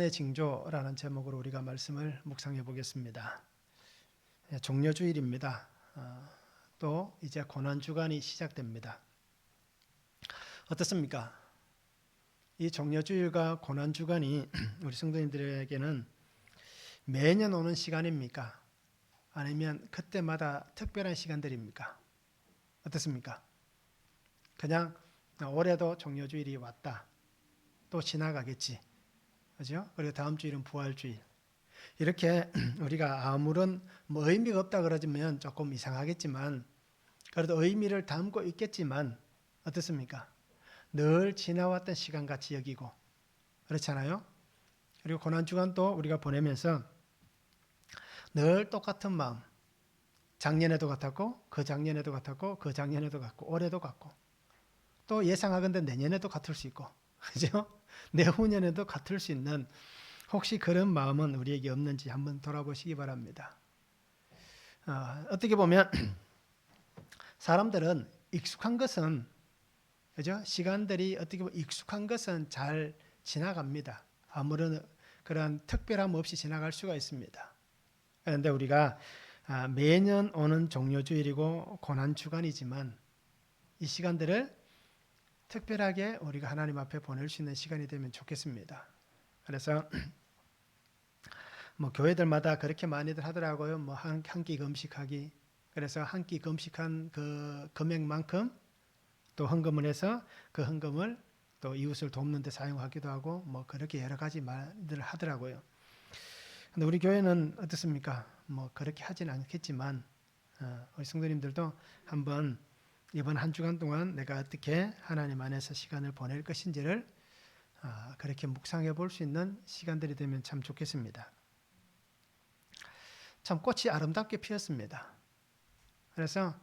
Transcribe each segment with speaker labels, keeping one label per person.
Speaker 1: 의 징조라는 제목으로 우리가 말씀을 묵상해 보겠습니다. 종려주일입니다. 또 이제 고난주간이 시작됩니다. 어떻습니까? 이 종려주일과 고난주간이 우리 성도님들에게는 매년 오는 시간입니까? 아니면 그때마다 특별한 시간들입니까? 어떻습니까? 그냥 올해도 종려주일이 왔다. 또 지나가겠지. 그죠? 그리고 다음 주일은 부활주일. 이렇게 우리가 아무런 의미가 없다 그러지만 조금 이상하겠지만 그래도 의미를 담고 있겠지만 어떻습니까? 늘 지나왔던 시간 같이 여기고 그렇잖아요. 그리고 고난주간도 우리가 보내면서 늘 똑같은 마음, 작년에도 같았고 그 작년에도 같았고 그 작년에도 같고 올해도 같고 또 예상하건대 내년에도 같을 수 있고 그죠? 내후년에도 같을 수 있는 혹시 그런 마음은 우리에게 없는지 한번 돌아보시기 바랍니다. 어떻게 보면 사람들은 익숙한 것은 그죠? 시간들이 어떻게 보면 익숙한 것은 잘 지나갑니다. 아무런 그런 특별함 없이 지나갈 수가 있습니다. 그런데 우리가 매년 오는 종려주일이고 고난주간이지만 이 시간들을 특별하게 우리가 하나님 앞에 보낼 수 있는 시간이 되면 좋겠습니다. 그래서 교회들마다 그렇게 많이들 하더라고요. 한 끼 금식하기. 그래서 한 끼 금식한 그 금액만큼 또 헌금을 해서 그 헌금을 또 이웃을 돕는 데 사용하기도 하고 그렇게 여러 가지 말들 하더라고요. 근데 우리 교회는 어떻습니까? 그렇게 하진 않겠지만 우리 성도님들도 한번 이번 한 주간 동안 내가 어떻게 하나님 안에서 시간을 보낼 것인지를 그렇게 묵상해 볼 수 있는 시간들이 되면 참 좋겠습니다. 참 꽃이 아름답게 피었습니다. 그래서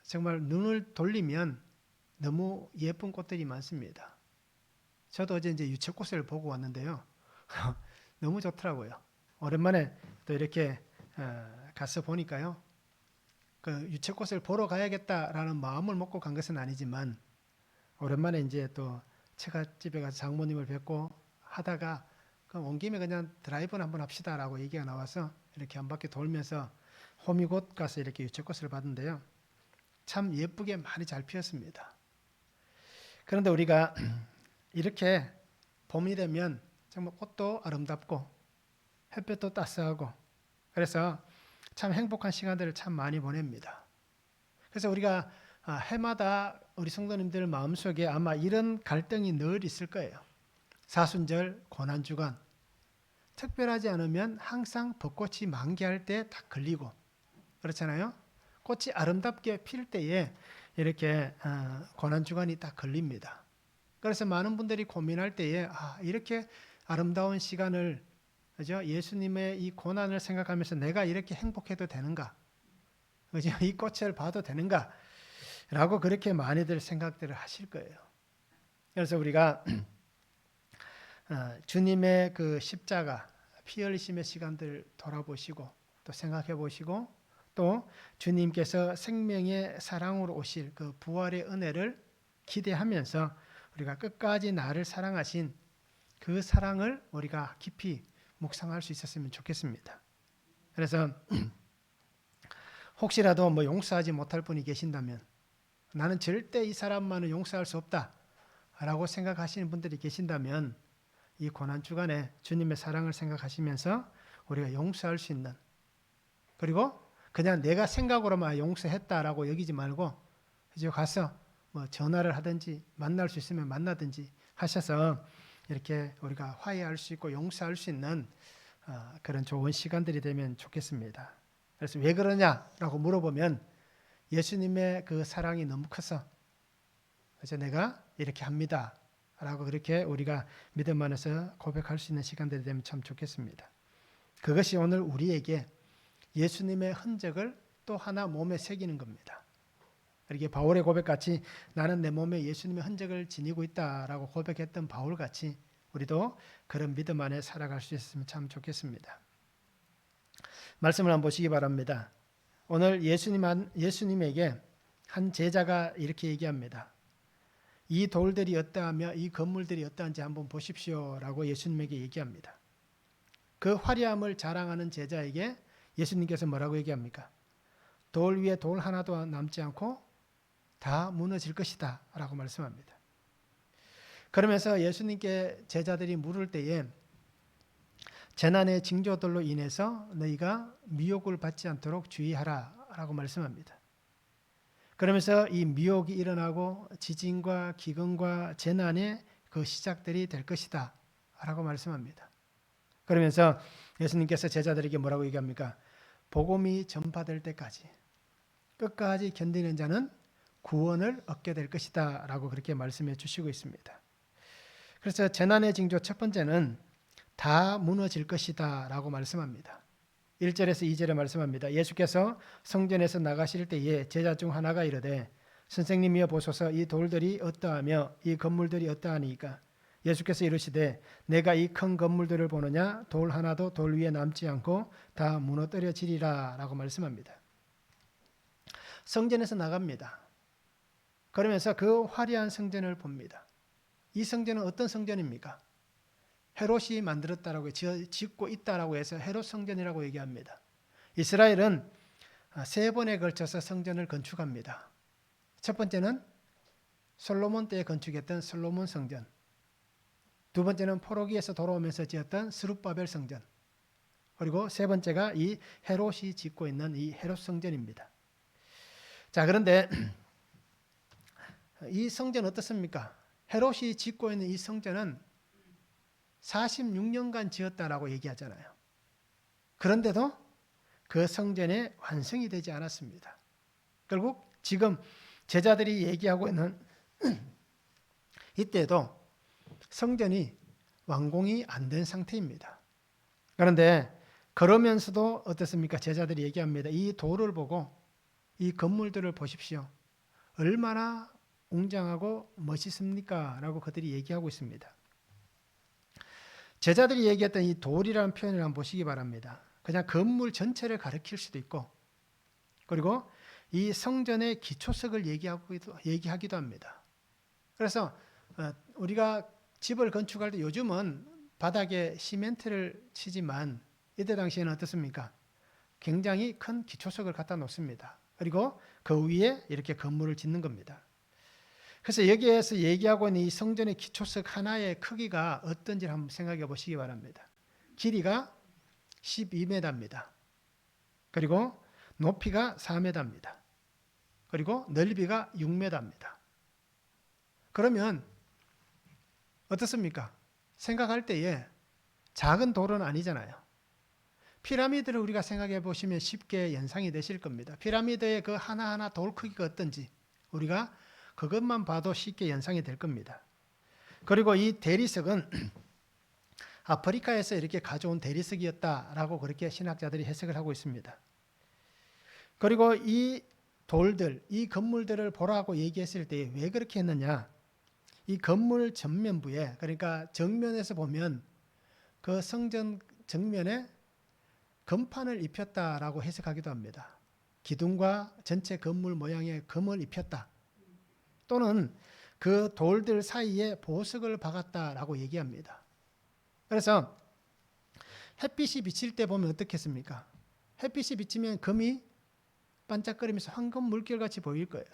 Speaker 1: 정말 눈을 돌리면 너무 예쁜 꽃들이 많습니다. 저도 어제 이제 유채꽃을 보고 왔는데요. 너무 좋더라고요. 오랜만에 또 이렇게 가서 보니까요. 그 유채꽃을 보러 가야겠다라는 마음을 먹고 간 것은 아니지만 오랜만에 이제 또 처갓집에 가서 장모님을 뵙고 하다가 온 김에 그냥 드라이브는 한번 합시다라고 얘기가 나와서 이렇게 한 바퀴 돌면서 호미곶 가서 이렇게 유채꽃을 봤는데요. 참 예쁘게 많이 잘 피었습니다. 그런데 우리가 이렇게 봄이 되면 정말 꽃도 아름답고 햇볕도 따스하고 그래서 참 행복한 시간들을 참 많이 보냅니다. 그래서 우리가 해마다 우리 성도님들 마음속에 아마 이런 갈등이 늘 있을 거예요. 사순절, 고난주간 특별하지 않으면 항상 벚꽃이 만개할 때 딱 걸리고 그렇잖아요. 꽃이 아름답게 필 때에 이렇게 고난주간이 딱 걸립니다. 그래서 많은 분들이 고민할 때에 이렇게 아름다운 시간을 그죠? 예수님의 이 고난을 생각하면서 내가 이렇게 행복해도 되는가? 그죠? 이 꽃을 봐도 되는가? 라고 그렇게 많이들 생각들을 하실 거예요. 그래서 우리가 주님의 그 십자가 피 흘리심의 시간들 돌아보시고 또 생각해 보시고 또 주님께서 생명의 사랑으로 오실 그 부활의 은혜를 기대하면서 우리가 끝까지 나를 사랑하신 그 사랑을 우리가 깊이 묵상할 수 있었으면 좋겠습니다. 그래서 혹시라도 용서하지 못할 분이 계신다면 나는 절대 이 사람만은 용서할 수 없다 라고 생각하시는 분들이 계신다면 이 고난주간에 주님의 사랑을 생각하시면서 우리가 용서할 수 있는 그리고 그냥 내가 생각으로만 용서했다라고 여기지 말고 이제 가서 전화를 하든지 만날 수 있으면 만나든지 하셔서 이렇게 우리가 화해할 수 있고 용서할 수 있는 그런 좋은 시간들이 되면 좋겠습니다. 그래서 왜 그러냐라고 물어보면 예수님의 그 사랑이 너무 커서 그래서 내가 이렇게 합니다. 라고 그렇게 우리가 믿음 안에서 고백할 수 있는 시간들이 되면 참 좋겠습니다. 그것이 오늘 우리에게 예수님의 흔적을 또 하나 몸에 새기는 겁니다. 이렇게 바울의 고백같이 나는 내 몸에 예수님의 흔적을 지니고 있다라고 고백했던 바울같이 우리도 그런 믿음 안에 살아갈 수 있으면 참 좋겠습니다. 말씀을 한번 보시기 바랍니다. 오늘 예수님에게 한 제자가 이렇게 얘기합니다. 이 돌들이 어떠하며 이 건물들이 어떠한지 한번 보십시오라고 예수님에게 얘기합니다. 그 화려함을 자랑하는 제자에게 예수님께서 뭐라고 얘기합니까? 돌 위에 돌 하나도 남지 않고 다 무너질 것이다 라고 말씀합니다. 그러면서 예수님께 제자들이 물을 때에 재난의 징조들로 인해서 너희가 미혹을 받지 않도록 주의하라 라고 말씀합니다. 그러면서 이 미혹이 일어나고 지진과 기근과 재난의 그 시작들이 될 것이다 라고 말씀합니다. 그러면서 예수님께서 제자들에게 뭐라고 얘기합니까? 복음이 전파될 때까지 끝까지 견디는 자는 구원을 얻게 될 것이다 라고 그렇게 말씀해 주시고 있습니다. 그래서 재난의 징조 첫 번째는 다 무너질 것이다 라고 말씀합니다. 1절에서 2절에 말씀합니다. 예수께서 성전에서 나가실 때에 제자 중 하나가 이르되 선생님이여 보소서 이 돌들이 어떠하며 이 건물들이 어떠하니까 예수께서 이르시되 내가 이 큰 건물들을 보느냐 돌 하나도 돌 위에 남지 않고 다 무너뜨려지리라 라고 말씀합니다. 성전에서 나갑니다. 그러면서 그 화려한 성전을 봅니다. 이 성전은 어떤 성전입니까? 헤롯이 만들었다라고 짓고 있다라고 해서 헤롯 성전이라고 얘기합니다. 이스라엘은 3번에 걸쳐서 성전을 건축합니다. 첫 번째는 솔로몬 때에 건축했던 솔로몬 성전, 두 번째는 포로기에서 돌아오면서 지었던 스룹바벨 성전, 그리고 세 번째가 이 헤롯이 짓고 있는 이 헤롯 성전입니다. 자, 그런데 이 성전 어떻습니까? 헤롯이 짓고 있는 이 성전은 46년간 지었다라고 얘기하잖아요. 그런데도 그 성전의 완성이 되지 않았습니다. 결국 지금 제자들이 얘기하고 있는 이때도 성전이 완공이 안 된 상태입니다. 그런데 그러면서도 어떻습니까? 제자들이 얘기합니다. 이 돌을 보고 이 건물들을 보십시오. 얼마나 웅장하고 멋있습니까? 라고 그들이 얘기하고 있습니다. 제자들이 얘기했던 이 돌이라는 표현을 한번 보시기 바랍니다. 그냥 건물 전체를 가리킬 수도 있고, 그리고 이 성전의 기초석을 얘기하기도 합니다. 그래서 우리가 집을 건축할 때 요즘은 바닥에 시멘트를 치지만 이때 당시에는 어떻습니까? 굉장히 큰 기초석을 갖다 놓습니다. 그리고 그 위에 이렇게 건물을 짓는 겁니다. 그래서 여기에서 얘기하고 있는 이 성전의 기초석 하나의 크기가 어떤지 한번 생각해 보시기 바랍니다. 길이가 12m입니다. 그리고 높이가 4m입니다. 그리고 넓이가 6m입니다. 그러면 어떻습니까? 생각할 때에 작은 돌은 아니잖아요. 피라미드를 우리가 생각해 보시면 쉽게 연상이 되실 겁니다. 피라미드의 그 하나하나 돌 크기가 어떤지 우리가 그것만 봐도 쉽게 연상이 될 겁니다. 그리고 이 대리석은 아프리카에서 이렇게 가져온 대리석이었다라고 그렇게 신학자들이 해석을 하고 있습니다. 그리고 이 돌들, 이 건물들을 보라고 얘기했을 때 왜 그렇게 했느냐? 이 건물 전면부에, 그러니까 정면에서 보면 그 성전 정면에 금판을 입혔다라고 해석하기도 합니다. 기둥과 전체 건물 모양의 금을 입혔다. 또는 그 돌들 사이에 보석을 박았다라고 얘기합니다. 그래서 햇빛이 비칠 때 보면 어떻겠습니까? 햇빛이 비치면 금이 반짝거리면서 황금 물결같이 보일 거예요.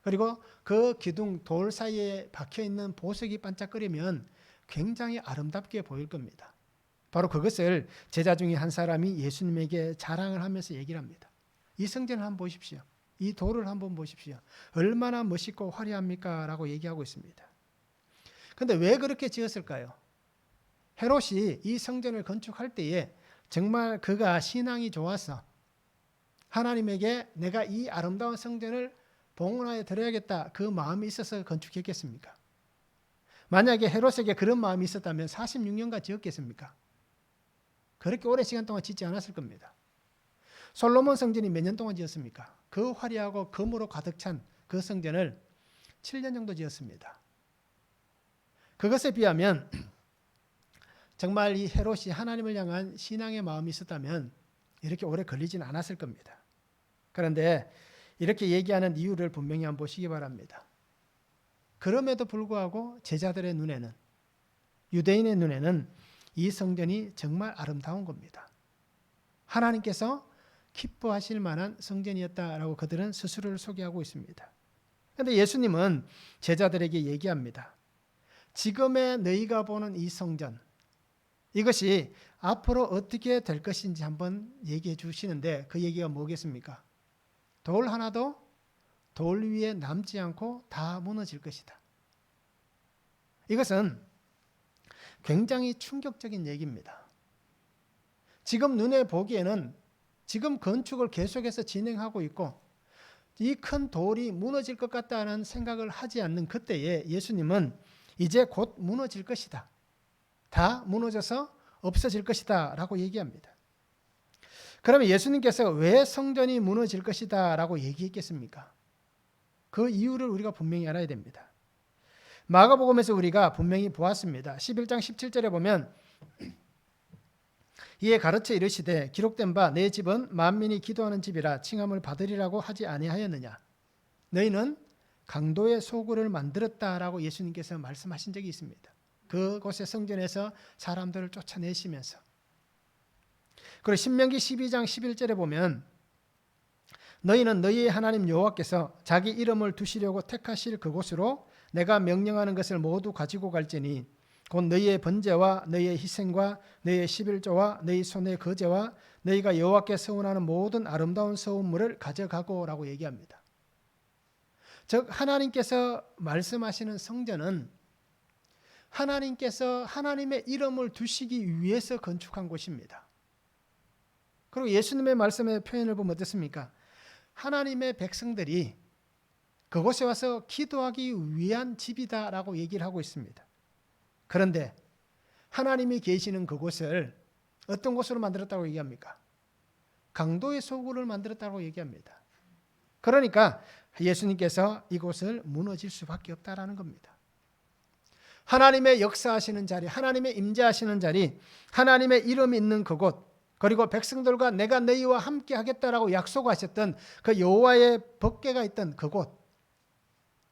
Speaker 1: 그리고 그 기둥 돌 사이에 박혀있는 보석이 반짝거리면 굉장히 아름답게 보일 겁니다. 바로 그것을 제자 중에 한 사람이 예수님에게 자랑을 하면서 얘기를 합니다. 이 성전을 한번 보십시오. 이 돌을 한번 보십시오. 얼마나 멋있고 화려합니까? 라고 얘기하고 있습니다. 그런데 왜 그렇게 지었을까요? 헤롯이 이 성전을 건축할 때에 정말 그가 신앙이 좋아서 하나님에게 내가 이 아름다운 성전을 봉헌하여 드려야겠다 그 마음이 있어서 건축했겠습니까? 만약에 헤롯에게 그런 마음이 있었다면 46년간 지었겠습니까? 그렇게 오랜 시간 동안 짓지 않았을 겁니다. 솔로몬 성전이 몇 년 동안 지었습니까? 그 화려하고 금으로 가득 찬 그 성전을 7년 정도 지었습니다. 그것에 비하면 정말 이 헤롯이 하나님을 향한 신앙의 마음이 있었다면 이렇게 오래 걸리지는 않았을 겁니다. 그런데 이렇게 얘기하는 이유를 분명히 한번 보시기 바랍니다. 그럼에도 불구하고 제자들의 눈에는, 유대인의 눈에는 이 성전이 정말 아름다운 겁니다. 하나님께서 기뻐하실 만한 성전이었다라고 그들은 스스로를 소개하고 있습니다. 그런데 예수님은 제자들에게 얘기합니다. 지금의 너희가 보는 이 성전, 이것이 앞으로 어떻게 될 것인지 한번 얘기해 주시는데 그 얘기가 뭐겠습니까? 돌 하나도 돌 위에 남지 않고 다 무너질 것이다. 이것은 굉장히 충격적인 얘기입니다. 지금 눈에 보기에는 지금 건축을 계속해서 진행하고 있고 이 큰 돌이 무너질 것 같다는 생각을 하지 않는 그때에 예수님은 이제 곧 무너질 것이다. 다 무너져서 없어질 것이다 라고 얘기합니다. 그러면 예수님께서 왜 성전이 무너질 것이다 라고 얘기했겠습니까? 그 이유를 우리가 분명히 알아야 됩니다. 마가복음에서 우리가 분명히 보았습니다. 11장 17절에 보면 이에 가르쳐 이르시되 기록된 바 내 집은 만민이 기도하는 집이라 칭함을 받으리라고 하지 아니하였느냐. 너희는 강도의 소굴을 만들었다라고 예수님께서 말씀하신 적이 있습니다. 그곳의 성전에서 사람들을 쫓아내시면서. 그리고 신명기 12장 11절에 보면 너희는 너희의 하나님 여호와께서 자기 이름을 두시려고 택하실 그곳으로 내가 명령하는 것을 모두 가지고 갈지니 곧 너희의 번제와 너희의 희생과 너희의 11조와 너희 손의 거제와 너희가 여호와께 서원하는 모든 아름다운 서원물을 가져가고라고 얘기합니다. 즉 하나님께서 말씀하시는 성전은 하나님께서 하나님의 이름을 두시기 위해서 건축한 곳입니다. 그리고 예수님의 말씀의 표현을 보면 어떻습니까? 하나님의 백성들이 그곳에 와서 기도하기 위한 집이다라고 얘기를 하고 있습니다. 그런데 하나님이 계시는 그곳을 어떤 곳으로 만들었다고 얘기합니까? 강도의 소굴을 만들었다고 얘기합니다. 그러니까 예수님께서 이곳을 무너질 수밖에 없다라는 겁니다. 하나님의 역사하시는 자리, 하나님의 임재하시는 자리, 하나님의 이름이 있는 그곳, 그리고 백성들과 내가 너희와 함께 하겠다라고 약속하셨던 그 여호와의 법궤가 있던 그곳,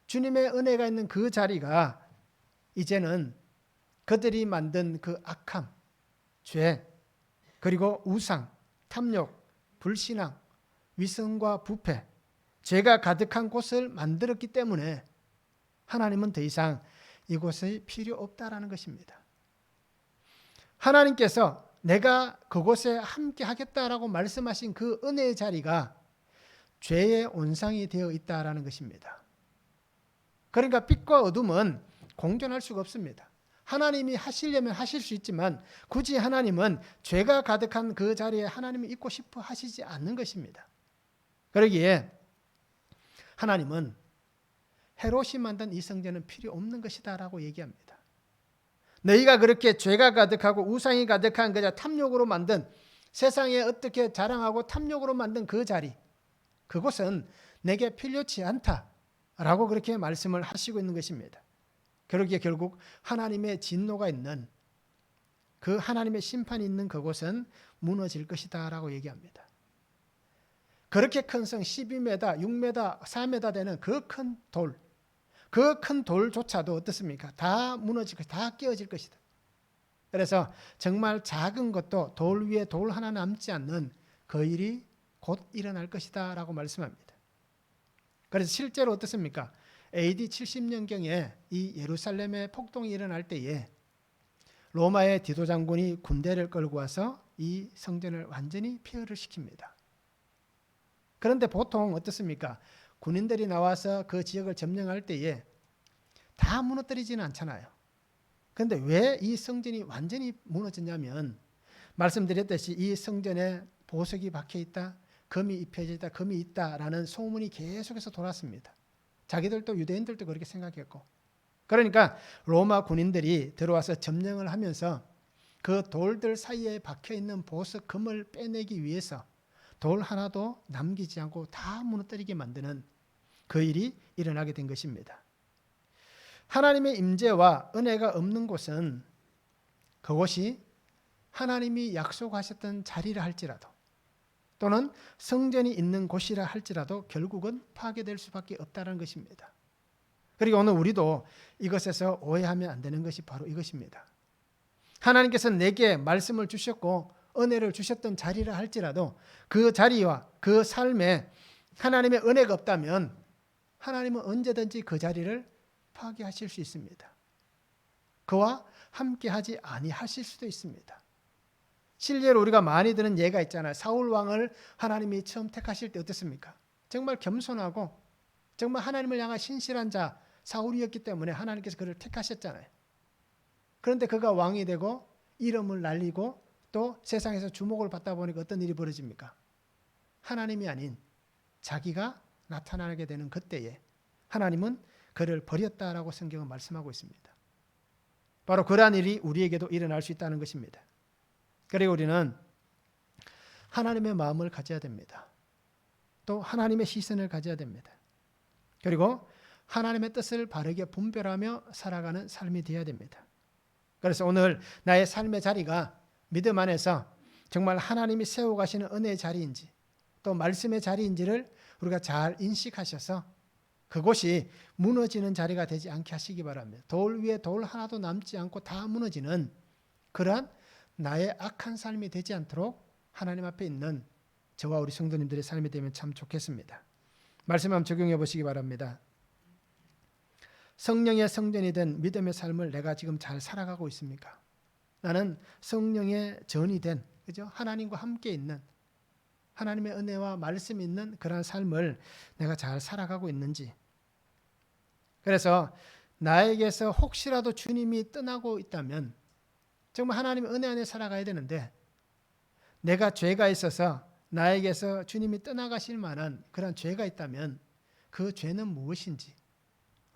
Speaker 1: 주님의 은혜가 있는 그 자리가 이제는 그들이 만든 그 악함, 죄, 그리고 우상, 탐욕, 불신앙, 위선과 부패, 죄가 가득한 곳을 만들었기 때문에 하나님은 더 이상 이곳이 필요 없다라는 것입니다. 하나님께서 내가 그곳에 함께 하겠다라고 말씀하신 그 은혜의 자리가 죄의 온상이 되어 있다라는 것입니다. 그러니까 빛과 어둠은 공존할 수가 없습니다. 하나님이 하시려면 하실 수 있지만 굳이 하나님은 죄가 가득한 그 자리에 하나님이 있고 싶어 하시지 않는 것입니다. 그러기에 하나님은 헤롯이 만든 이 성전은 필요 없는 것이다 라고 얘기합니다. 너희가 그렇게 죄가 가득하고 우상이 가득한 그 탐욕으로 만든, 세상에 어떻게 자랑하고 탐욕으로 만든 그 자리, 그곳은 내게 필요치 않다라고 그렇게 말씀을 하시고 있는 것입니다. 그러기에 결국 하나님의 진노가 있는, 그 하나님의 심판이 있는 그곳은 무너질 것이다 라고 얘기합니다. 그렇게 큰 성 12m, 6m, 4m 되는 그 큰 돌, 그 큰 돌조차도 어떻습니까? 다 무너질 것이다. 다 깨어질 것이다. 그래서 정말 작은 것도 돌 위에 돌 하나 남지 않는 그 일이 곧 일어날 것이다 라고 말씀합니다. 그래서 실제로 어떻습니까? AD 70년경에 이 예루살렘의 폭동이 일어날 때에 로마의 디도 장군이 군대를 끌고 와서 이 성전을 완전히 폐허를 시킵니다. 그런데 보통 어떻습니까? 군인들이 나와서 그 지역을 점령할 때에 다 무너뜨리지는 않잖아요. 그런데 왜 이 성전이 완전히 무너졌냐면 말씀드렸듯이 이 성전에 보석이 박혀있다, 금이 입혀져 있다, 금이 있다라는 소문이 계속해서 돌았습니다. 자기들도 유대인들도 그렇게 생각했고, 그러니까 로마 군인들이 들어와서 점령을 하면서 그 돌들 사이에 박혀있는 보석, 금을 빼내기 위해서 돌 하나도 남기지 않고 다 무너뜨리게 만드는 그 일이 일어나게 된 것입니다. 하나님의 임재와 은혜가 없는 곳은 그곳이 하나님이 약속하셨던 자리라 할지라도 또는 성전이 있는 곳이라 할지라도 결국은 파괴될 수밖에 없다는 것입니다. 그리고 오늘 우리도 이것에서 오해하면 안 되는 것이 바로 이것입니다. 하나님께서 내게 말씀을 주셨고 은혜를 주셨던 자리라 할지라도 그 자리와 그 삶에 하나님의 은혜가 없다면 하나님은 언제든지 그 자리를 파괴하실 수 있습니다. 그와 함께하지 아니하실 수도 있습니다. 실제로 우리가 많이 듣는 예가 있잖아요. 사울 왕을 하나님이 처음 택하실 때 어땠습니까? 정말 겸손하고 정말 하나님을 향한 신실한 자 사울이었기 때문에 하나님께서 그를 택하셨잖아요. 그런데 그가 왕이 되고 이름을 날리고 또 세상에서 주목을 받다 보니까 어떤 일이 벌어집니까? 하나님이 아닌 자기가 나타나게 되는 그때에 하나님은 그를 버렸다라고 성경은 말씀하고 있습니다. 바로 그러한 일이 우리에게도 일어날 수 있다는 것입니다. 그리고 우리는 하나님의 마음을 가져야 됩니다. 또 하나님의 시선을 가져야 됩니다. 그리고 하나님의 뜻을 바르게 분별하며 살아가는 삶이 되어야 됩니다. 그래서 오늘 나의 삶의 자리가 믿음 안에서 정말 하나님이 세워가시는 은혜의 자리인지 또 말씀의 자리인지를 우리가 잘 인식하셔서 그곳이 무너지는 자리가 되지 않게 하시기 바랍니다. 돌 위에 돌 하나도 남지 않고 다 무너지는 그러한 나의 악한 삶이 되지 않도록 하나님 앞에 있는 저와 우리 성도님들의 삶이 되면 참 좋겠습니다. 말씀 한번 적용해 보시기 바랍니다. 성령의 성전이 된 믿음의 삶을 내가 지금 잘 살아가고 있습니까? 나는 성령의 전이 된 그죠? 하나님과 함께 있는 하나님의 은혜와 말씀이 있는 그러한 삶을 내가 잘 살아가고 있는지. 그래서 나에게서 혹시라도 주님이 떠나고 있다면 정말 하나님의 은혜 안에 살아가야 되는데 내가 죄가 있어서 나에게서 주님이 떠나가실 만한 그런 죄가 있다면 그 죄는 무엇인지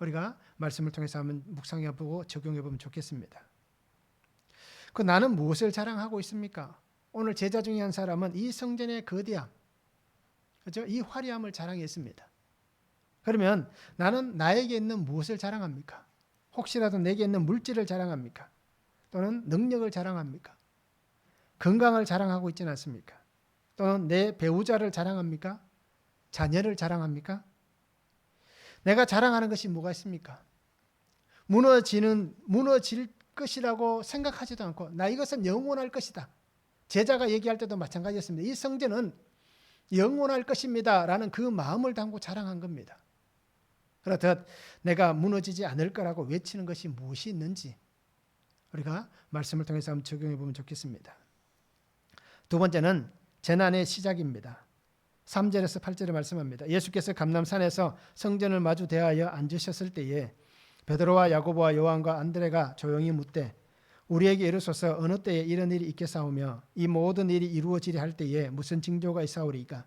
Speaker 1: 우리가 말씀을 통해서 한번 묵상해 보고 적용해 보면 좋겠습니다. 그 나는 무엇을 자랑하고 있습니까? 오늘 제자 중에 한 사람은 이 성전의 거대함, 그렇죠? 이 화려함을 자랑했습니다. 그러면 나는 나에게 있는 무엇을 자랑합니까? 혹시라도 내게 있는 물질을 자랑합니까? 또는 능력을 자랑합니까? 건강을 자랑하고 있지는 않습니까? 또는 내 배우자를 자랑합니까? 자녀를 자랑합니까? 내가 자랑하는 것이 뭐가 있습니까? 무너질 것이라고 생각하지도 않고 나 이것은 영원할 것이다. 제자가 얘기할 때도 마찬가지였습니다. 이 성전은 영원할 것입니다 라는 그 마음을 담고 자랑한 겁니다. 그렇듯 내가 무너지지 않을 거라고 외치는 것이 무엇이 있는지 우리가 말씀을 통해서 한번 적용해 보면 좋겠습니다. 두 번째는 재난의 시작입니다. 3절에서 8절에 말씀합니다. 예수께서 감람산에서 성전을 마주 대하여 앉으셨을 때에 베드로와 야고보와 요한과 안드레가 조용히 묻되 우리에게 이르소서 어느 때에 이런 일이 있겠사오며 이 모든 일이 이루어지리 할 때에 무슨 징조가 있사오리이까?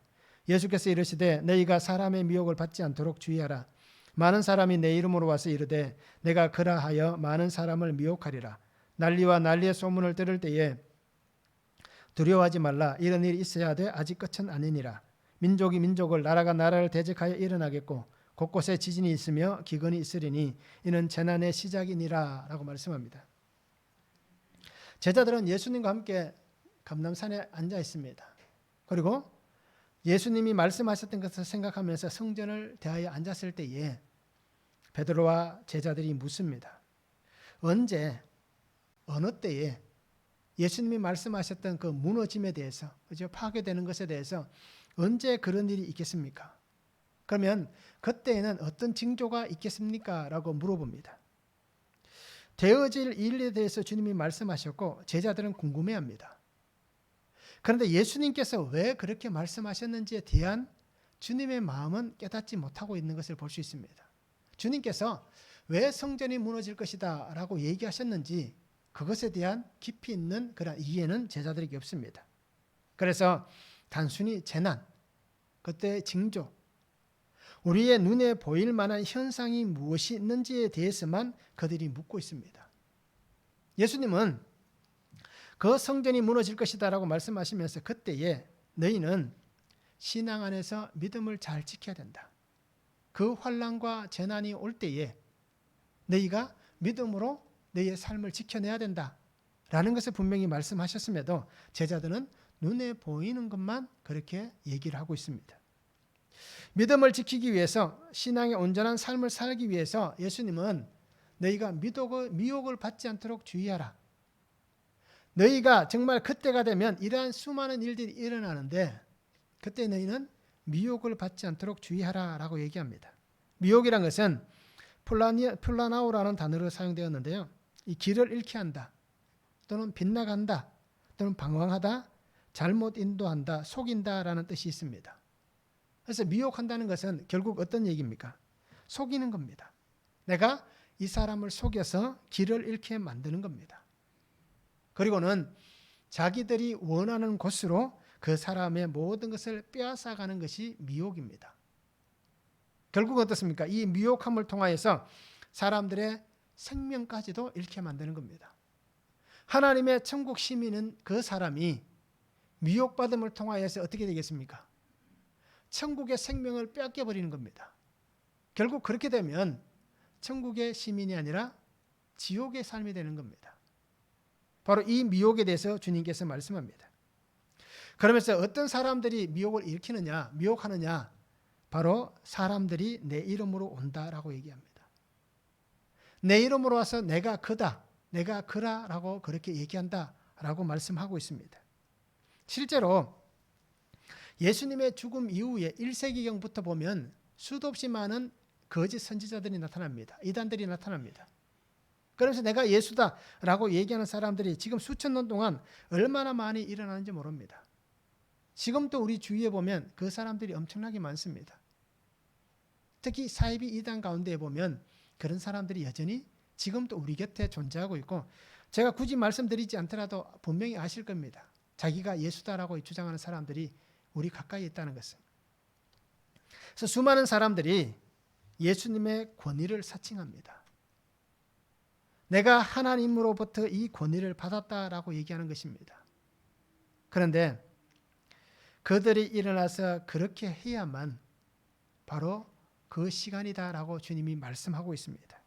Speaker 1: 예수께서 이르시되 너희가 사람의 미혹을 받지 않도록 주의하라. 많은 사람이 내 이름으로 와서 이르되 내가 그라하여 많은 사람을 미혹하리라. 난리와 난리의 소문을 들을 때에 두려워하지 말라. 이런 일이 있어야 하되 아직 끝은 아니니라. 민족이 민족을 나라가 나라를 대적하여 일어나겠고 곳곳에 지진이 있으며 기근이 있으리니 이는 재난의 시작이니라 라고 말씀합니다. 제자들은 예수님과 함께 감람산에 앉아 있습니다. 그리고 예수님이 말씀하셨던 것을 생각하면서 성전을 대하여 앉았을 때에 베드로와 제자들이 묻습니다. 언제 어느 때에 예수님이 말씀하셨던 그 무너짐에 대해서 그죠? 파괴되는 것에 대해서 언제 그런 일이 있겠습니까? 그러면 그때에는 어떤 징조가 있겠습니까? 라고 물어봅니다. 되어질 일에 대해서 주님이 말씀하셨고 제자들은 궁금해합니다. 그런데 예수님께서 왜 그렇게 말씀하셨는지에 대한 주님의 마음은 깨닫지 못하고 있는 것을 볼 수 있습니다. 주님께서 왜 성전이 무너질 것이다 라고 얘기하셨는지 그것에 대한 깊이 있는 그런 이해는 제자들에게 없습니다. 그래서 단순히 재난, 그때의 징조, 우리의 눈에 보일 만한 현상이 무엇이 있는지에 대해서만 그들이 묻고 있습니다. 예수님은 그 성전이 무너질 것이다 라고 말씀하시면서 그때에 너희는 신앙 안에서 믿음을 잘 지켜야 된다. 그 환난과 재난이 올 때에 너희가 믿음으로 너희의 삶을 지켜내야 된다 라는 것을 분명히 말씀하셨음에도 제자들은 눈에 보이는 것만 그렇게 얘기를 하고 있습니다. 믿음을 지키기 위해서, 신앙의 온전한 삶을 살기 위해서 예수님은 너희가 미혹을 받지 않도록 주의하라. 너희가 정말 그때가 되면 이러한 수많은 일들이 일어나는데 그때 너희는 미혹을 받지 않도록 주의하라라고 얘기합니다. 미혹이란 것은 플라나오라는 단어로 사용되었는데요. 이 길을 잃게 한다, 또는 빗나간다, 또는 방황하다, 잘못 인도한다, 속인다라는 뜻이 있습니다. 그래서 미혹한다는 것은 결국 어떤 얘기입니까? 속이는 겁니다. 내가 이 사람을 속여서 길을 잃게 만드는 겁니다. 그리고는 자기들이 원하는 곳으로 그 사람의 모든 것을 빼앗아가는 것이 미혹입니다. 결국 어떻습니까? 이 미혹함을 통하여서 사람들의 생명까지도 잃게 만드는 겁니다. 하나님의 천국 시민은 그 사람이 미혹받음을 통하여서 어떻게 되겠습니까? 천국의 생명을 뺏겨버리는 겁니다. 결국 그렇게 되면 천국의 시민이 아니라 지옥의 삶이 되는 겁니다. 바로 이 미혹에 대해서 주님께서 말씀합니다. 그러면서 어떤 사람들이 미혹을 일으키느냐, 미혹하느냐, 바로 사람들이 내 이름으로 온다라고 얘기합니다. 내 이름으로 와서 내가 그다, 내가 그라라고 그렇게 얘기한다라고 말씀하고 있습니다. 실제로 예수님의 죽음 이후에 1세기경부터 보면 수도 없이 많은 거짓 선지자들이 나타납니다. 이단들이 나타납니다. 그래서 내가 예수다라고 얘기하는 사람들이 지금 수천 년 동안 얼마나 많이 일어나는지 모릅니다. 지금도 우리 주위에 보면 그 사람들이 엄청나게 많습니다. 특히 사이비 이단 가운데 보면 그런 사람들이 여전히 지금도 우리 곁에 존재하고 있고, 제가 굳이 말씀드리지 않더라도 분명히 아실 겁니다. 자기가 예수다라고 주장하는 사람들이 우리 가까이 있다는 것을. 그래서 수많은 사람들이 예수님의 권위를 사칭합니다. 내가 하나님으로부터 이 권위를 받았다라고 얘기하는 것입니다. 그런데 그들이 일어나서 그렇게 해야만 바로 그 시간이다라고 주님이 말씀하고 있습니다.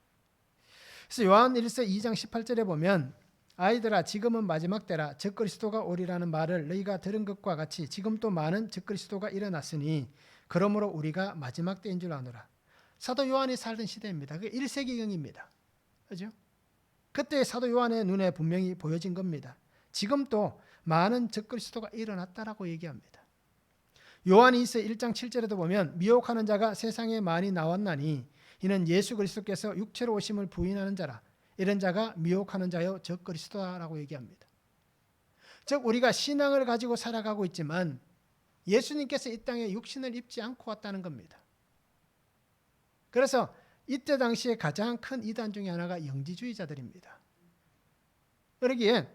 Speaker 1: 그래서 요한 1서 2장 18절에 보면 아이들아 지금은 마지막 때라 적그리스도가 오리라는 말을 너희가 들은 것과 같이 지금 또 많은 적그리스도가 일어났으니 그러므로 우리가 마지막 때인 줄 아노라. 사도 요한이 살던 시대입니다. 그게 1세기경입니다. 그죠? 그때 사도 요한의 눈에 분명히 보여진 겁니다. 지금 또 많은 적그리스도가 일어났다라고 얘기합니다. 요한이서 1장 7절에도 보면 미혹하는 자가 세상에 많이 나왔나니 이는 예수 그리스도께서 육체로 오심을 부인하는 자라. 이런 자가 미혹하는 자요 적그리스도라고 얘기합니다. 즉 우리가 신앙을 가지고 살아가고 있지만 예수님께서 이 땅에 육신을 입지 않고 왔다는 겁니다. 그래서 이때 당시에 가장 큰 이단 중에 하나가 영지주의자들입니다. 그러기에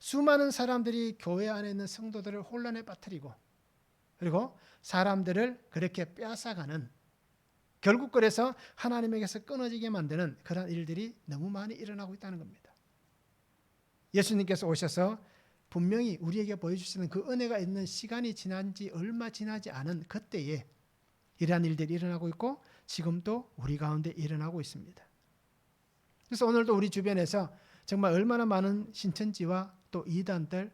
Speaker 1: 수많은 사람들이 교회 안에 있는 성도들을 혼란에 빠뜨리고 그리고 사람들을 그렇게 빼앗아가는, 결국 그래서 하나님에게서 끊어지게 만드는 그런 일들이 너무 많이 일어나고 있다는 겁니다. 예수님께서 오셔서 분명히 우리에게 보여주시는 그 은혜가 있는 시간이 지난 지 얼마 지나지 않은 그때에 이러한 일들이 일어나고 있고 지금도 우리 가운데 일어나고 있습니다. 그래서 오늘도 우리 주변에서 정말 얼마나 많은 신천지와 또 이단들,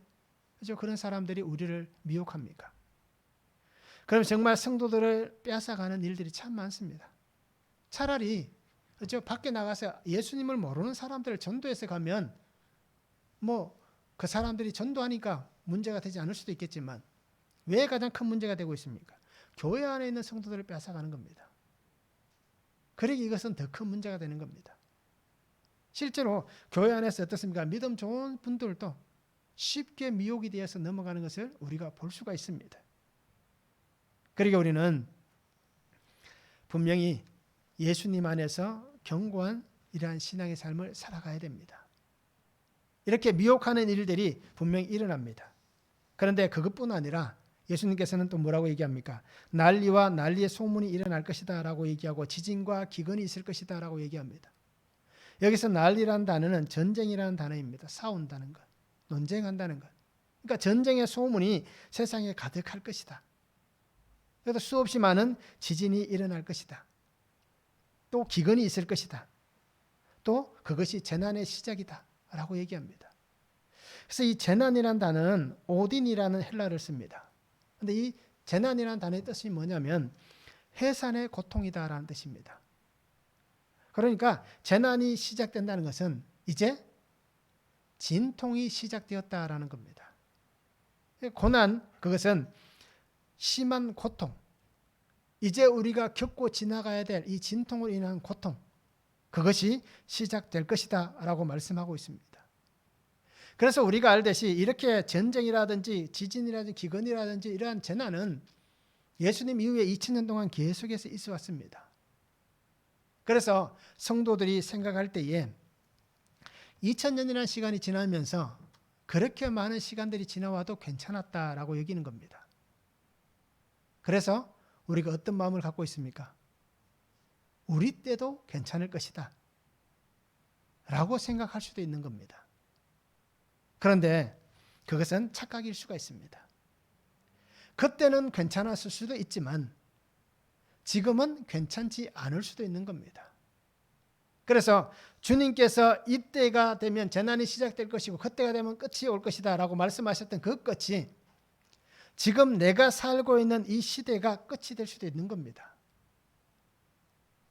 Speaker 1: 그런 사람들이 우리를 미혹합니까? 그럼 정말 성도들을 빼앗아가는 일들이 참 많습니다. 차라리 밖에 나가서 예수님을 모르는 사람들을 전도해서 가면 그 사람들이 전도하니까 문제가 되지 않을 수도 있겠지만 왜 가장 큰 문제가 되고 있습니까? 교회 안에 있는 성도들을 빼앗아가는 겁니다. 그러기 이것은 더 큰 문제가 되는 겁니다. 실제로 교회 안에서 어떻습니까? 믿음 좋은 분들도 쉽게 미혹이 되어서 넘어가는 것을 우리가 볼 수가 있습니다. 그러니까 우리는 분명히 예수님 안에서 견고한 이러한 신앙의 삶을 살아가야 됩니다. 이렇게 미혹하는 일들이 분명히 일어납니다. 그런데 그것뿐 아니라 예수님께서는 또 뭐라고 얘기합니까? 난리와 난리의 소문이 일어날 것이다 라고 얘기하고 지진과 기근이 있을 것이다 라고 얘기합니다. 여기서 난리라는 단어는 전쟁이라는 단어입니다. 싸운다는 것, 논쟁한다는 것. 그러니까 전쟁의 소문이 세상에 가득할 것이다. 그래서 수없이 많은 지진이 일어날 것이다. 또 기근이 있을 것이다. 또 그것이 재난의 시작이다 라고 얘기합니다. 그래서 이 재난이라는 단어는 오딘이라는 헬라어를 씁니다. 그런데 이 재난이라는 단어의 뜻이 뭐냐면 해산의 고통이다라는 뜻입니다. 그러니까 재난이 시작된다는 것은 이제 진통이 시작되었다라는 겁니다. 고난, 그것은 심한 고통, 이제 우리가 겪고 지나가야 될 이 진통으로 인한 고통, 그것이 시작될 것이다 라고 말씀하고 있습니다. 그래서 우리가 알듯이 이렇게 전쟁이라든지 지진이라든지 기근이라든지 이러한 재난은 예수님 이후에 2000년 동안 계속해서 있어 왔습니다. 그래서 성도들이 생각할 때에 2000년이라는 시간이 지나면서 그렇게 많은 시간들이 지나와도 괜찮았다라고 여기는 겁니다. 그래서 우리가 어떤 마음을 갖고 있습니까? 우리 때도 괜찮을 것이다 라고 생각할 수도 있는 겁니다. 그런데 그것은 착각일 수가 있습니다. 그때는 괜찮았을 수도 있지만 지금은 괜찮지 않을 수도 있는 겁니다. 그래서 주님께서 이때가 되면 재난이 시작될 것이고 그때가 되면 끝이 올 것이다 라고 말씀하셨던 그 끝이 지금 내가 살고 있는 이 시대가 끝이 될 수도 있는 겁니다.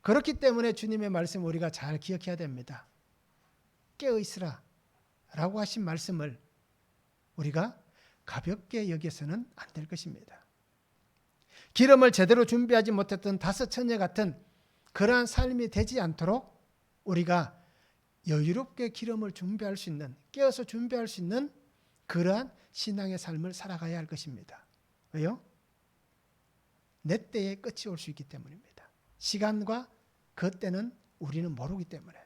Speaker 1: 그렇기 때문에 주님의 말씀 우리가 잘 기억해야 됩니다. 깨어있으라 라고 하신 말씀을 우리가 가볍게 여겨서는 안 될 것입니다. 기름을 제대로 준비하지 못했던 다섯 처녀 같은 그러한 삶이 되지 않도록 우리가 여유롭게 기름을 준비할 수 있는, 깨어서 준비할 수 있는 그러한 신앙의 삶을 살아가야 할 것입니다. 왜요? 내 때에 끝이 올 수 있기 때문입니다. 시간과 그 때는 우리는 모르기 때문에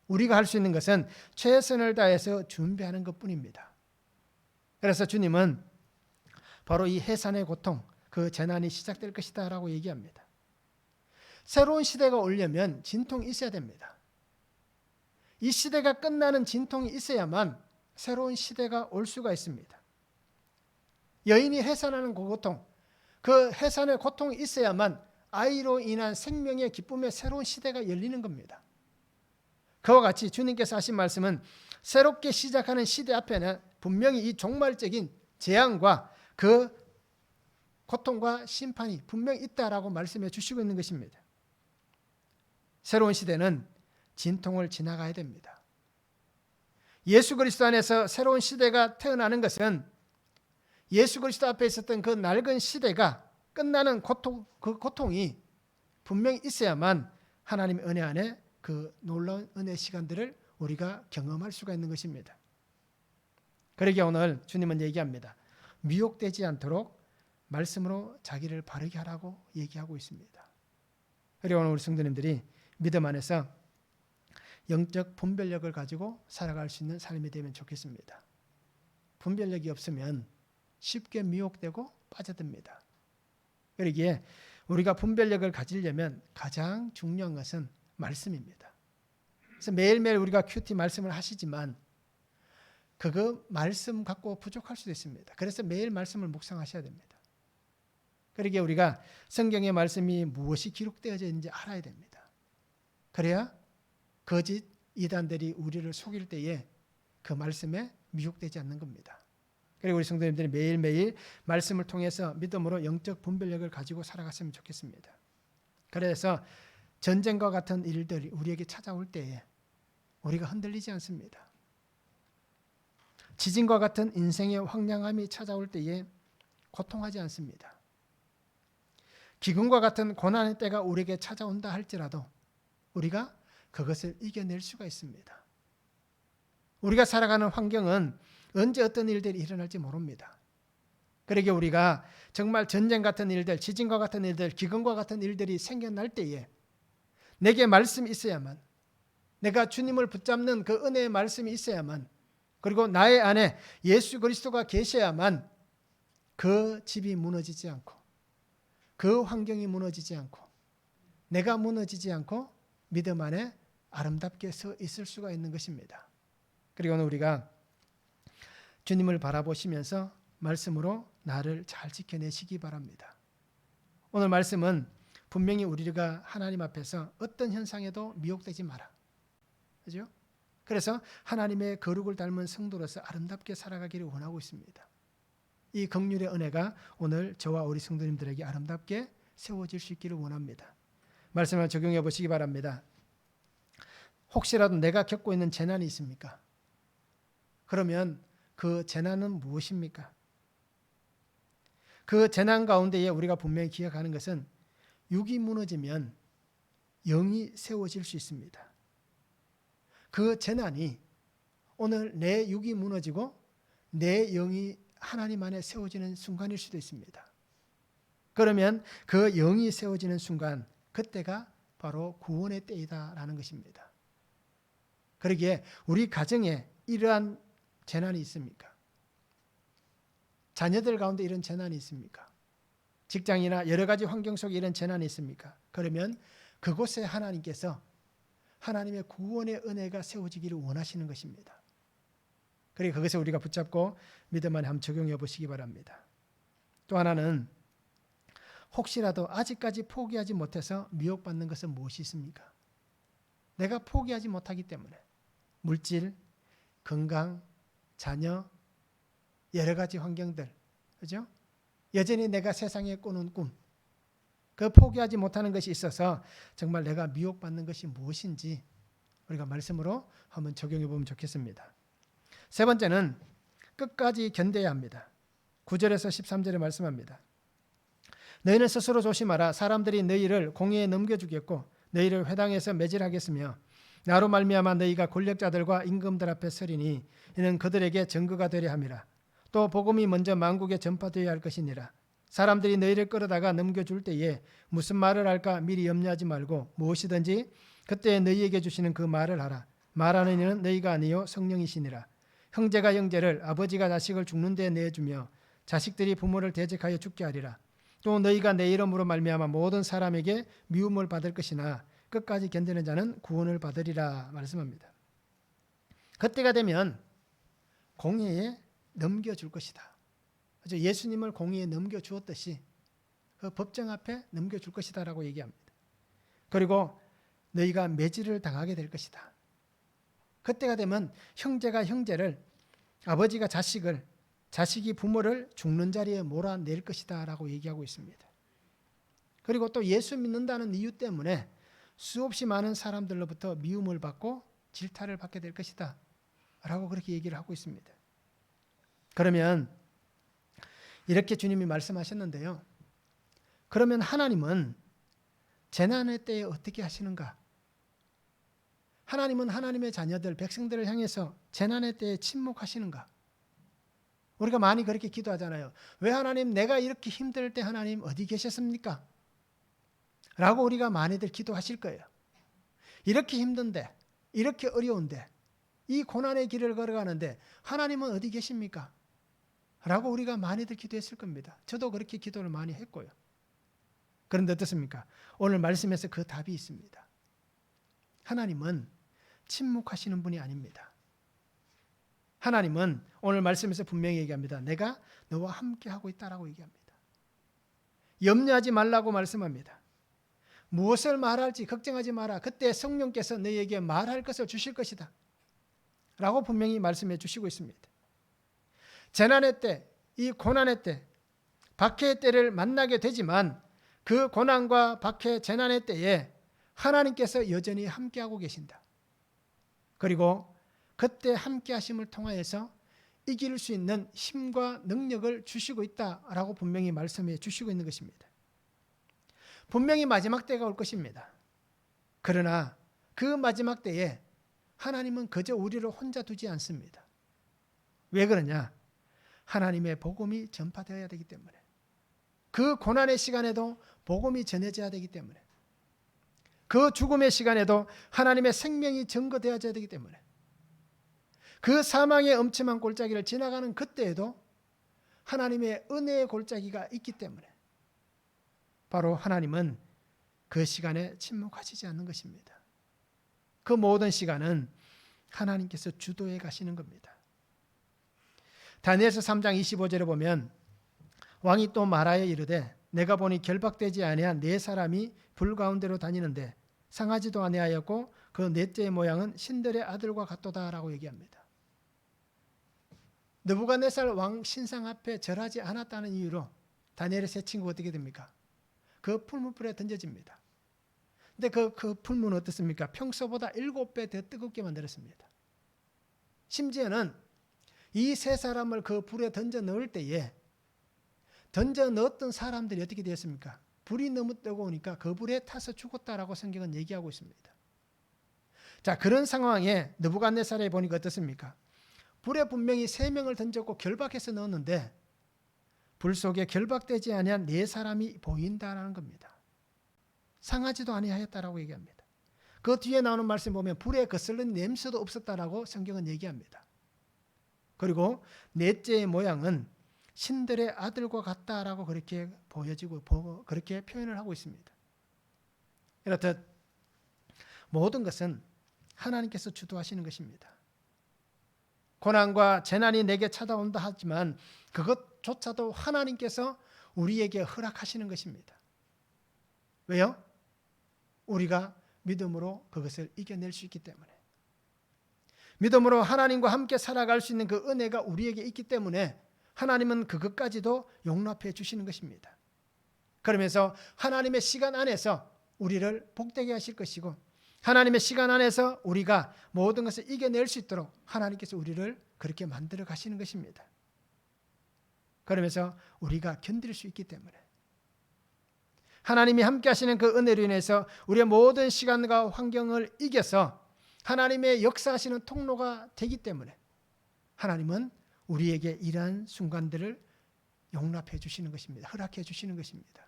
Speaker 1: 우리가 할 수 있는 것은 최선을 다해서 준비하는 것뿐입니다. 그래서 주님은 바로 이 해산의 고통, 그 재난이 시작될 것이다 라고 얘기합니다. 새로운 시대가 오려면 진통이 있어야 됩니다. 이 시대가 끝나는 진통이 있어야만 새로운 시대가 올 수가 있습니다. 여인이 해산하는 그 고통, 그 해산의 고통이 있어야만 아이로 인한 생명의 기쁨의 새로운 시대가 열리는 겁니다. 그와 같이 주님께서 하신 말씀은 새롭게 시작하는 시대 앞에는 분명히 이 종말적인 재앙과 그 고통과 심판이 분명히 있다라고 말씀해 주시고 있는 것입니다. 새로운 시대는 진통을 지나가야 됩니다. 예수 그리스도 안에서 새로운 시대가 태어나는 것은 예수 그리스도 앞에 있었던 그 낡은 시대가 끝나는 고통, 그 고통이 분명히 있어야만 하나님의 은혜 안에 그 놀라운 은혜 시간들을 우리가 경험할 수가 있는 것입니다. 그러기에 오늘 주님은 얘기합니다. 미혹되지 않도록 말씀으로 자기를 바르게 하라고 얘기하고 있습니다. 그리고 오늘 우리 성도님들이 믿음 안에서 영적 분별력을 가지고 살아갈 수 있는 삶이 되면 좋겠습니다. 분별력이 없으면 쉽게 미혹되고 빠져듭니다. 그러기에 우리가 분별력을 가지려면 가장 중요한 것은 말씀입니다. 그래서 매일매일 우리가 큐티 말씀을 하시지만 그거 말씀 갖고 부족할 수도 있습니다. 그래서 매일 말씀을 묵상하셔야 됩니다. 그러기에 우리가 성경의 말씀이 무엇이 기록되어져 있는지 알아야 됩니다. 그래야 거짓 이단들이 우리를 속일 때에 그 말씀에 미혹되지 않는 겁니다. 그리고 우리 성도님들이 매일매일 말씀을 통해서 믿음으로 영적 분별력을 가지고 살아갔으면 좋겠습니다. 그래서 전쟁과 같은 일들이 우리에게 찾아올 때에 우리가 흔들리지 않습니다. 지진과 같은 인생의 황량함이 찾아올 때에 고통하지 않습니다. 기근과 같은 고난의 때가 우리에게 찾아온다 할지라도 우리가 그것을 이겨낼 수가 있습니다. 우리가 살아가는 환경은 언제 어떤 일들이 일어날지 모릅니다. 그러기에 우리가 정말 전쟁 같은 일들, 지진과 같은 일들, 기근과 같은 일들이 생겨날 때에 내게 말씀이 있어야만, 내가 주님을 붙잡는 그 은혜의 말씀이 있어야만, 그리고 나의 안에 예수 그리스도가 계셔야만 그 집이 무너지지 않고 그 환경이 무너지지 않고 내가 무너지지 않고 믿음 안에 아름답게 서 있을 수가 있는 것입니다. 그리고 오늘 우리가 주님을 바라보시면서 말씀으로 나를 잘 지켜내시기 바랍니다. 오늘 말씀은 분명히 우리가 하나님 앞에서 어떤 현상에도 미혹되지 마라. 그죠? 그래서 하나님의 거룩을 닮은 성도로서 아름답게 살아가기를 원하고 있습니다. 이 긍휼의 은혜가 오늘 저와 우리 성도님들에게 아름답게 세워질 수 있기를 원합니다. 말씀을 적용해 보시기 바랍니다. 혹시라도 내가 겪고 있는 재난이 있습니까? 그러면 그 재난은 무엇입니까? 그 재난 가운데에 우리가 분명히 기억하는 것은 육이 무너지면 영이 세워질 수 있습니다. 그 재난이 오늘 내 육이 무너지고 내 영이 하나님 안에 세워지는 순간일 수도 있습니다. 그러면 그 영이 세워지는 순간, 그때가 바로 구원의 때이다라는 것입니다. 그러기에 우리 가정에 이러한 재난이 있습니까? 자녀들 가운데 이런 재난이 있습니까? 직장이나 여러 가지 환경 속에 이런 재난이 있습니까? 그러면 그곳에 하나님께서 하나님의 구원의 은혜가 세워지기를 원하시는 것입니다. 그리고 그것을 우리가 붙잡고 믿음 안에 한번 적용해 보시기 바랍니다. 또 하나는 혹시라도 아직까지 포기하지 못해서 미혹받는 것은 무엇이 있습니까? 내가 포기하지 못하기 때문에 물질, 건강, 자녀, 여러 가지 환경들, 그죠? 여전히 내가 세상에 꾸는 꿈, 그 포기하지 못하는 것이 있어서 정말 내가 미혹받는 것이 무엇인지 우리가 말씀으로 한번 적용해 보면 좋겠습니다. 세 번째는 끝까지 견뎌야 합니다. 9절에서 13절에 말씀합니다. 너희는 스스로 조심하라. 사람들이 너희를 공회에 넘겨주겠고 너희를 회당에서 매질하겠으며 나로 말미암아 너희가 권력자들과 임금들 앞에 서리니 이는 그들에게 증거가 되려 함이라. 또 복음이 먼저 만국에 전파되어야 할 것이니라. 사람들이 너희를 끌어다가 넘겨줄 때에 무슨 말을 할까 미리 염려하지 말고 무엇이든지 그때 너희에게 주시는 그 말을 하라. 말하는 이는 너희가 아니요 성령이시니라. 형제가 형제를, 아버지가 자식을 죽는 데 내주며 자식들이 부모를 대적하여 죽게 하리라. 또 너희가 내 이름으로 말미암아 모든 사람에게 미움을 받을 것이나 끝까지 견디는 자는 구원을 받으리라 말씀합니다. 그때가 되면 공회에 넘겨줄 것이다. 예수님을 공회에 넘겨주었듯이 그 법정 앞에 넘겨줄 것이다 라고 얘기합니다. 그리고 너희가 매질을 당하게 될 것이다. 그때가 되면 형제가 형제를, 아버지가 자식을, 자식이 부모를 죽는 자리에 몰아낼 것이다 라고 얘기하고 있습니다. 그리고 또 예수 믿는다는 이유 때문에 수없이 많은 사람들로부터 미움을 받고 질타를 받게 될 것이다 라고 그렇게 얘기를 하고 있습니다. 그러면 이렇게 주님이 말씀하셨는데요. 그러면 하나님은 재난의 때에 어떻게 하시는가? 하나님은 하나님의 자녀들, 백성들을 향해서 재난의 때에 침묵하시는가? 우리가 많이 그렇게 기도하잖아요. 왜 하나님, 내가 이렇게 힘들 때 하나님 어디 계셨습니까? 라고 우리가 많이들 기도하실 거예요. 이렇게 힘든데, 이렇게 어려운데, 이 고난의 길을 걸어가는데 하나님은 어디 계십니까? 라고 우리가 많이들 기도했을 겁니다. 저도 그렇게 기도를 많이 했고요. 그런데 어떻습니까? 오늘 말씀에서 그 답이 있습니다. 하나님은 침묵하시는 분이 아닙니다. 하나님은 오늘 말씀에서 분명히 얘기합니다. 내가 너와 함께 하고 있다라고 얘기합니다. 염려하지 말라고 말씀합니다. 무엇을 말할지 걱정하지 마라. 그때 성령께서 너희에게 말할 것을 주실 것이다 라고 분명히 말씀해 주시고 있습니다. 재난의 때, 이 고난의 때, 박해의 때를 만나게 되지만 그 고난과 박해, 재난의 때에 하나님께서 여전히 함께하고 계신다. 그리고 그때 함께하심을 통하여서 이길 수 있는 힘과 능력을 주시고 있다라고 분명히 말씀해 주시고 있는 것입니다. 분명히 마지막 때가 올 것입니다. 그러나 그 마지막 때에 하나님은 그저 우리를 혼자 두지 않습니다. 왜 그러냐? 하나님의 복음이 전파되어야 되기 때문에, 그 고난의 시간에도 복음이 전해져야 되기 때문에, 그 죽음의 시간에도 하나님의 생명이 증거되어야 되기 때문에, 그 사망의 엄침한 골짜기를 지나가는 그때에도 하나님의 은혜의 골짜기가 있기 때문에 바로 하나님은 그 시간에 침묵하시지 않는 것입니다. 그 모든 시간은 하나님께서 주도해 가시는 겁니다. 다니엘서 3장 25절에 보면 왕이 또 말하여 이르되 내가 보니 결박되지 아니한 네 사람이 불 가운데로 다니는데 상하지도 아니하였고 그 넷째의 모양은 신들의 아들과 같도다라고 얘기합니다. 느부갓네살 왕 신상 앞에 절하지 않았다는 이유로 다니엘의 세 친구가 어떻게 됩니까? 그 풀무불에 던져집니다. 근데 그 풀무는 어떻습니까? 평소보다 7배 더 뜨겁게 만들었습니다. 심지어는 이 세 사람을 그 불에 던져 넣을 때에 던져 넣었던 사람들이 어떻게 되었습니까? 불이 너무 뜨거우니까 그 불에 타서 죽었다라고 성경은 얘기하고 있습니다. 자, 그런 상황에 느부갓네살에 보니까 어떻습니까? 불에 분명히 3명을 던졌고 결박해서 넣었는데 불 속에 결박되지 아니한 4사람이 보인다라는 겁니다. 상하지도 아니하였다라고 얘기합니다. 그 뒤에 나오는 말씀 보면 불에 거슬린 냄새도 없었다라고 성경은 얘기합니다. 그리고 넷째의 모양은 신들의 아들과 같다라고 그렇게 보여지고 그렇게 표현을 하고 있습니다. 이렇듯 모든 것은 하나님께서 주도하시는 것입니다. 고난과 재난이 내게 찾아온다 하지만 그것조차도 하나님께서 우리에게 허락하시는 것입니다. 왜요? 우리가 믿음으로 그것을 이겨낼 수 있기 때문에. 믿음으로 하나님과 함께 살아갈 수 있는 그 은혜가 우리에게 있기 때문에 하나님은 그것까지도 용납해 주시는 것입니다. 그러면서 하나님의 시간 안에서 우리를 복되게 하실 것이고 하나님의 시간 안에서 우리가 모든 것을 이겨낼 수 있도록 하나님께서 우리를 그렇게 만들어 가시는 것입니다. 그러면서 우리가 견딜 수 있기 때문에 하나님이 함께 하시는 그 은혜로 인해서 우리의 모든 시간과 환경을 이겨서 하나님의 역사하시는 통로가 되기 때문에 하나님은 우리에게 이러한 순간들을 용납해 주시는 것입니다. 허락해 주시는 것입니다.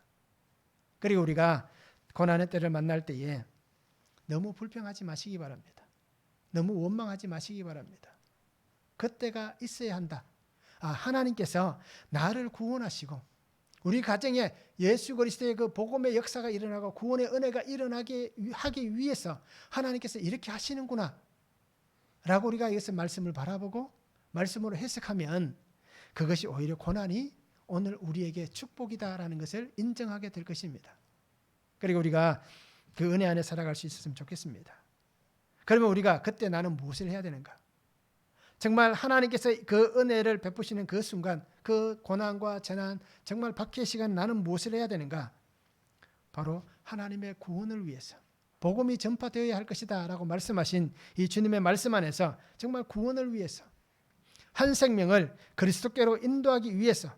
Speaker 1: 그리고 우리가 고난의 때를 만날 때에 너무 불평하지 마시기 바랍니다. 너무 원망하지 마시기 바랍니다. 그때가 있어야 한다. 하나님께서 나를 구원하시고 우리 가정에 예수 그리스도의 그 복음의 역사가 일어나고 구원의 은혜가 일어나게 하기 위해서 하나님께서 이렇게 하시는구나 라고 우리가 이것을 말씀을 바라보고 말씀으로 해석하면 그것이 오히려 고난이 오늘 우리에게 축복이다라는 것을 인정하게 될 것입니다. 그리고 우리가 그 은혜 안에 살아갈 수 있었으면 좋겠습니다. 그러면 우리가 그때 나는 무엇을 해야 되는가? 정말 하나님께서 그 은혜를 베푸시는 그 순간, 그 고난과 재난, 정말 박해의 시간 나는 무엇을 해야 되는가? 바로 하나님의 구원을 위해서 복음이 전파되어야 할 것이다 라고 말씀하신 이 주님의 말씀 안에서 정말 구원을 위해서 한 생명을 그리스도께로 인도하기 위해서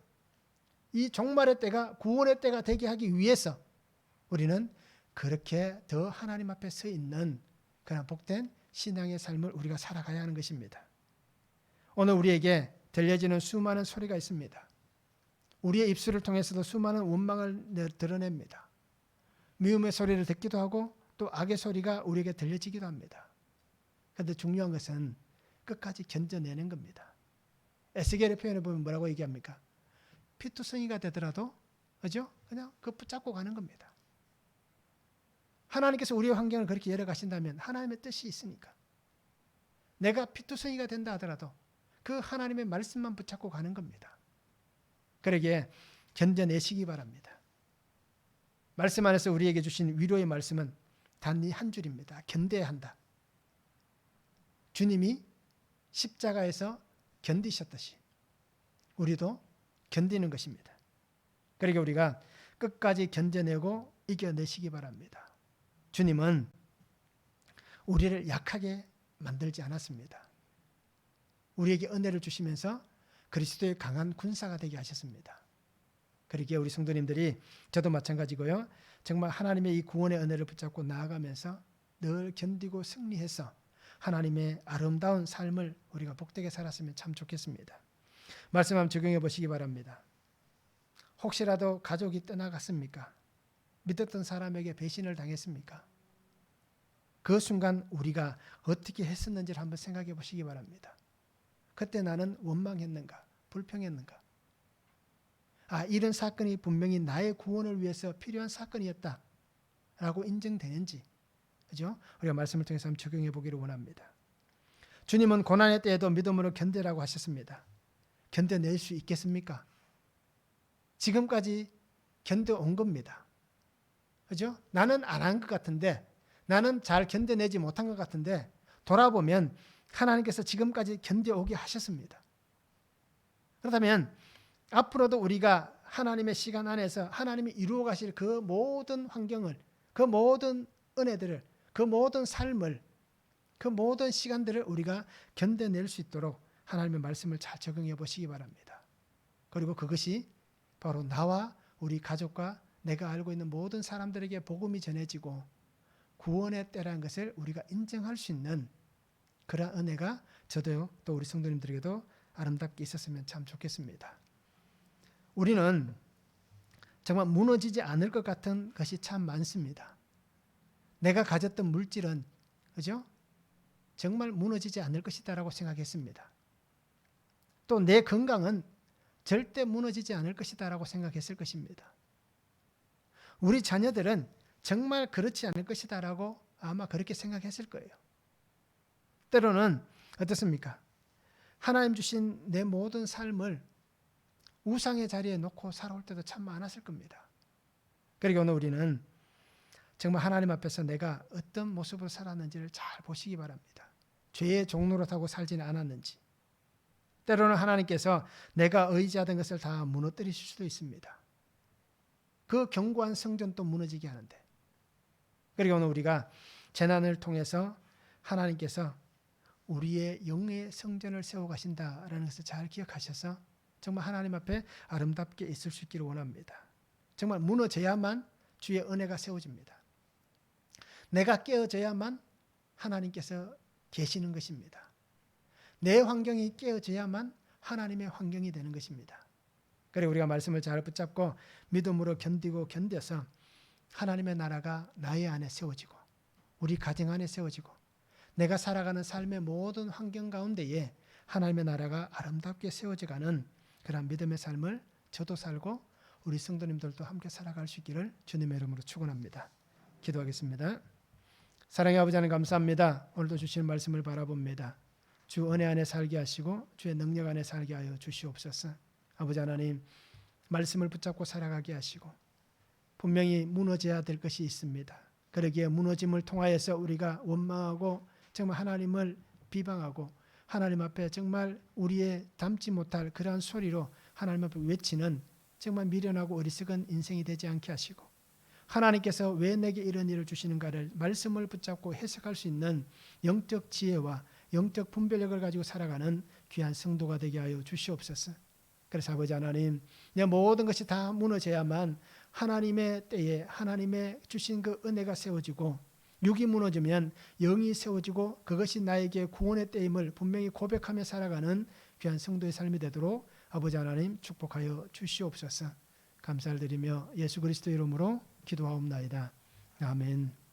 Speaker 1: 이 종말의 때가 구원의 때가 되게 하기 위해서 우리는 그렇게 더 하나님 앞에 서 있는 그런 복된 신앙의 삶을 우리가 살아가야 하는 것입니다. 오늘 우리에게 들려지는 수많은 소리가 있습니다. 우리의 입술을 통해서도 수많은 원망을 드러냅니다. 미움의 소리를 듣기도 하고 또 악의 소리가 우리에게 들려지기도 합니다. 그런데 중요한 것은 끝까지 견뎌내는 겁니다. 에스겔의 표현을 보면 뭐라고 얘기합니까? 피투성이가 되더라도 그죠? 그냥 그 붙잡고 가는 겁니다. 하나님께서 우리의 환경을 그렇게 열어가신다면 하나님의 뜻이 있으니까 내가 피투성이가 된다 하더라도 그 하나님의 말씀만 붙잡고 가는 겁니다. 그러기에 견뎌내시기 바랍니다. 말씀 안에서 우리에게 주신 위로의 말씀은 단 이 한 줄입니다. 견뎌야 한다. 주님이 십자가에서 견디셨듯이 우리도 견디는 것입니다. 그러니까 우리가 끝까지 견뎌내고 이겨내시기 바랍니다. 주님은 우리를 약하게 만들지 않았습니다. 우리에게 은혜를 주시면서 그리스도의 강한 군사가 되게 하셨습니다. 그러기에 우리 성도님들이 저도 마찬가지고요. 정말 하나님의 이 구원의 은혜를 붙잡고 나아가면서 늘 견디고 승리해서 하나님의 아름다운 삶을 우리가 복되게 살았으면 참 좋겠습니다. 말씀 한번 적용해 보시기 바랍니다. 혹시라도 가족이 떠나갔습니까? 믿었던 사람에게 배신을 당했습니까? 그 순간 우리가 어떻게 했었는지를 한번 생각해 보시기 바랍니다. 그때 나는 원망했는가? 불평했는가? 이런 사건이 분명히 나의 구원을 위해서 필요한 사건이었다 라고 인정되는지, 그죠? 우리가 말씀을 통해서 한번 적용해 보기를 원합니다. 주님은 고난의 때에도 믿음으로 견뎌라고 하셨습니다. 견뎌낼 수 있겠습니까? 지금까지 견뎌온 겁니다. 그죠? 나는 안 한 것 같은데, 나는 잘 견뎌내지 못한 것 같은데 돌아보면 하나님께서 지금까지 견뎌오게 하셨습니다. 그렇다면 앞으로도 우리가 하나님의 시간 안에서 하나님이 이루어 가실 그 모든 환경을, 그 모든 은혜들을, 그 모든 삶을, 그 모든 시간들을 우리가 견뎌낼 수 있도록 하나님의 말씀을 잘 적용해 보시기 바랍니다. 그리고 그것이 바로 나와 우리 가족과 내가 알고 있는 모든 사람들에게 복음이 전해지고 구원의 때라는 것을 우리가 인정할 수 있는 그런 은혜가 저도요, 또 우리 성도님들에게도 아름답게 있었으면 참 좋겠습니다. 우리는 정말 무너지지 않을 것 같은 것이 참 많습니다. 내가 가졌던 물질은, 그죠? 정말 무너지지 않을 것이다라고 생각했습니다. 또 내 건강은 절대 무너지지 않을 것이다라고 생각했을 것입니다. 우리 자녀들은 정말 그렇지 않을 것이다라고 아마 그렇게 생각했을 거예요. 때로는 어떻습니까? 하나님 주신 내 모든 삶을 우상의 자리에 놓고 살아올 때도 참 많았을 겁니다. 그리고 오늘 우리는 정말 하나님 앞에서 내가 어떤 모습으로 살았는지를 잘 보시기 바랍니다. 죄의 종로로 타고 살지는 않았는지. 때로는 하나님께서 내가 의지하던 것을 다 무너뜨리실 수도 있습니다. 그 견고한 성전도 무너지게 하는데. 그리고 오늘 우리가 재난을 통해서 하나님께서 우리의 영의 성전을 세워가신다라는 것을 잘 기억하셔서 정말 하나님 앞에 아름답게 있을 수 있기를 원합니다. 정말 무너져야만 주의 은혜가 세워집니다. 내가 깨어져야만 하나님께서 계시는 것입니다. 내 환경이 깨어져야만 하나님의 환경이 되는 것입니다. 그리고 우리가 말씀을 잘 붙잡고 믿음으로 견디고 견뎌서 하나님의 나라가 나의 안에 세워지고 우리 가정 안에 세워지고 내가 살아가는 삶의 모든 환경 가운데에 하나님의 나라가 아름답게 세워져가는 그런 믿음의 삶을 저도 살고 우리 성도님들도 함께 살아갈 수 있기를 주님의 이름으로 축원합니다. 기도하겠습니다. 사랑의 아버지 하나님 감사합니다. 오늘도 주시는 말씀을 바라봅니다. 주 은혜 안에 살게 하시고 주의 능력 안에 살게 하여 주시옵소서. 아버지 하나님 말씀을 붙잡고 살아가게 하시고 분명히 무너져야 될 것이 있습니다. 그러기에 무너짐을 통하여서 우리가 원망하고 정말 하나님을 비방하고 하나님 앞에 정말 우리의 담지 못할 그러한 소리로 하나님 앞에 외치는 정말 미련하고 어리석은 인생이 되지 않게 하시고 하나님께서 왜 내게 이런 일을 주시는가를 말씀을 붙잡고 해석할 수 있는 영적 지혜와 영적 분별력을 가지고 살아가는 귀한 성도가 되게 하여 주시옵소서. 그래서 아버지 하나님, 내 모든 것이 다 무너져야만 하나님의 때에 하나님의 주신 그 은혜가 세워지고 육이 무너지면 영이 세워지고 그것이 나에게 구원의 때임을 분명히 고백하며 살아가는 귀한 성도의 삶이 되도록 아버지 하나님 축복하여 주시옵소서. 감사를 드리며 예수 그리스도 이름으로 기도하옵나이다. 아멘.